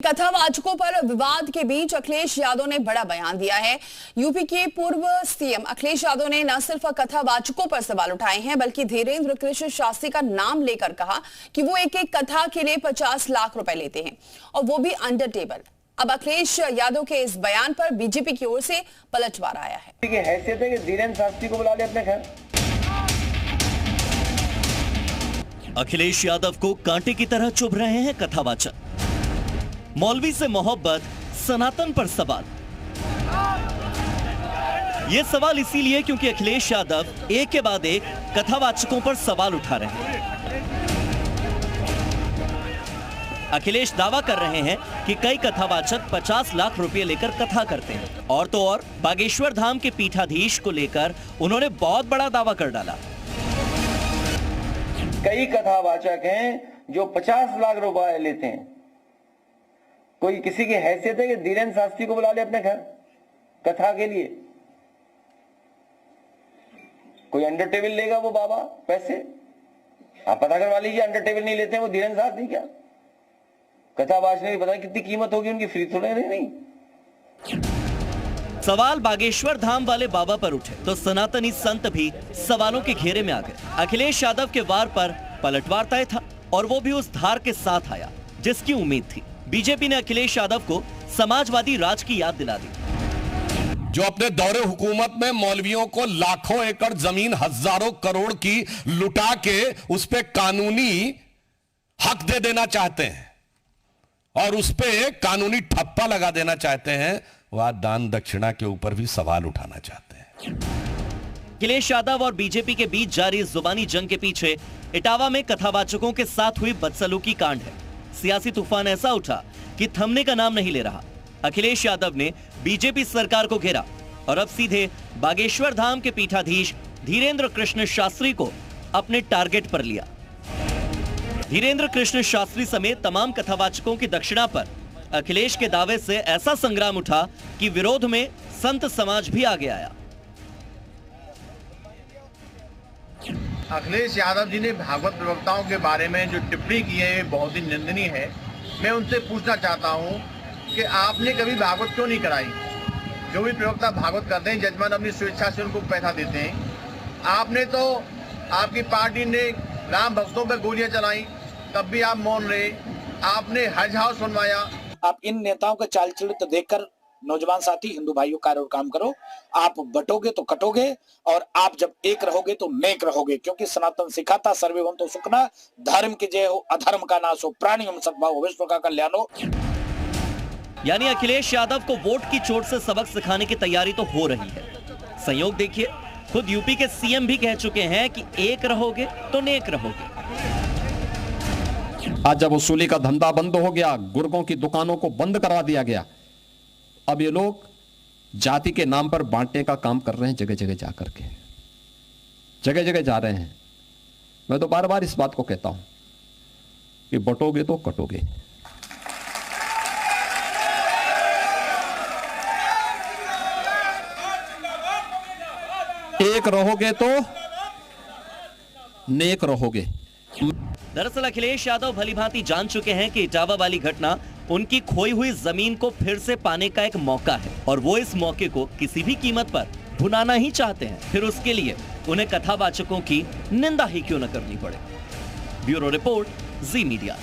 कथावाचकों पर विवाद के बीच अखिलेश यादव ने बड़ा बयान दिया है। यूपी के पूर्व सीएम अखिलेश यादव ने न सिर्फ कथावाचकों पर सवाल उठाए हैं बल्कि धीरेन्द्र कृष्ण शास्त्री का नाम लेकर कहा कि वो एक एक कथा के लिए 50 लाख रुपए लेते हैं और वो भी अंडर टेबल। अब अखिलेश यादव के इस बयान पर बीजेपी की ओर से पलटवार आया है। हैसियत है कि धीरेन्द्र शास्त्री को बुला ले अपने घर। अखिलेश यादव को कांटे की तरह चुभ रहे हैं कथावाचक। मौलवी से मोहब्बत, सनातन पर सवाल। ये सवाल इसीलिए क्योंकि अखिलेश यादव एक के बाद एक कथावाचकों पर सवाल उठा रहे हैं। अखिलेश दावा कर रहे हैं कि कई कथावाचक 50 लाख रुपए लेकर कथा करते हैं। और तो और बागेश्वर धाम के पीठाधीश को लेकर उन्होंने बहुत बड़ा दावा कर डाला। कई कथावाचक हैं जो 50 लाख रुपए लेते हैं। कोई किसी की हैसियत है कि धीरेन्द्र शास्त्री को बुला ले अपने घर कथा के लिए? कोई अंडर टेबल लेगा वो बाबा पैसे? आप पता करवा लीजिए, अंडर टेबल नहीं लेते हैं वो धीरेन्द्र शास्त्री। क्या कथावाचक ने पता कितनी कीमत होगी उनकी, फ्री थोड़े नहीं। सवाल बागेश्वर धाम वाले बाबा पर उठे तो सनातनी संत भी सवालों के घेरे में आ गए। अखिलेश यादव के वार पर पलटवार तय था और वो भी उस धार के साथ आया जिसकी उम्मीद थी। बीजेपी ने अखिलेश यादव को समाजवादी राज की याद दिला दी। जो अपने दौरे हुकूमत में मौलवियों को लाखों एकड़ जमीन, हजारों करोड़ की लुटा के उस पे कानूनी हक दे देना चाहते हैं और उस पे कानूनी ठप्पा लगा देना चाहते हैं, वह दान दक्षिणा के ऊपर भी सवाल उठाना चाहते हैं। अखिलेश यादव और बीजेपी के बीच जारी जुबानी जंग के पीछे इटावा में कथावाचकों के साथ हुई बदसलूकी कांड है। सियासी तूफान ऐसा उठा कि थमने का नाम नहीं ले रहा। अखिलेश यादव ने बीजेपी सरकार को घेरा और अब सीधे बागेश्वर धाम के पीठाधीश धीरेन्द्र कृष्ण शास्त्री को अपने टारगेट पर लिया। धीरेन्द्र कृष्ण शास्त्री समेत तमाम कथावाचकों की दक्षिणा पर अखिलेश के दावे से ऐसा संग्राम उठा कि विरोध में संत समाज भी आगे आया। अखिलेश यादव जी ने भागवत प्रवक्ताओं के बारे में जो टिप्पणी की है बहुत ही निंदनीय है। मैं उनसे पूछना चाहता हूं कि आपने कभी भागवत क्यों नहीं कराई? जो भी प्रवक्ता भागवत करते हैं जजमान अपनी स्वेच्छा से उनको पैसा देते हैं। आपने तो, आपकी पार्टी ने राम भक्तों पर गोलियां चलाई तब भी आप मौन रहे। आपने हज हाउस बनवाया। आप इन नेताओं का चाल चरित्र देखकर नौजवान साथी हिंदू भाइयों कार्य और काम करो। आप बटोगे तो कटोगे और आप जब एक रहोगे तो नेक रहोगे, क्योंकि सनातन सिखाता सर्वेभवन्तु सुखिनः, धर्म की जय हो, अधर्म का नाश हो, प्राणियों सद्भाव हो, विश्व का कल्याण हो। यानी अखिलेश यादव को वोट की चोट से सबक सिखाने की तैयारी तो हो रही है। संयोग देखिए, खुद यूपी के सीएम भी कह चुके हैं कि एक रहोगे तो नेक रहोगे। आज जब वसूली का धंधा बंद हो गया, गुर्गों की दुकानों को बंद करा दिया गया, अब ये लोग जाति के नाम पर बांटने का काम कर रहे हैं। जगह जगह जाकर के जगह जगह जा रहे हैं। मैं तो बार बार इस बात को कहता हूं कि बटोगे तो कटोगे। एक रहोगे तो नेक रहोगे। दरअसल अखिलेश यादव भलीभांति जान चुके हैं कि इटावा वाली घटना उनकी खोई हुई जमीन को फिर से पाने का एक मौका है और वो इस मौके को किसी भी कीमत पर भुनाना ही चाहते हैं। फिर उसके लिए उन्हें कथावाचकों की निंदा ही क्यों न करनी पड़े। ब्यूरो रिपोर्ट, जी मीडिया।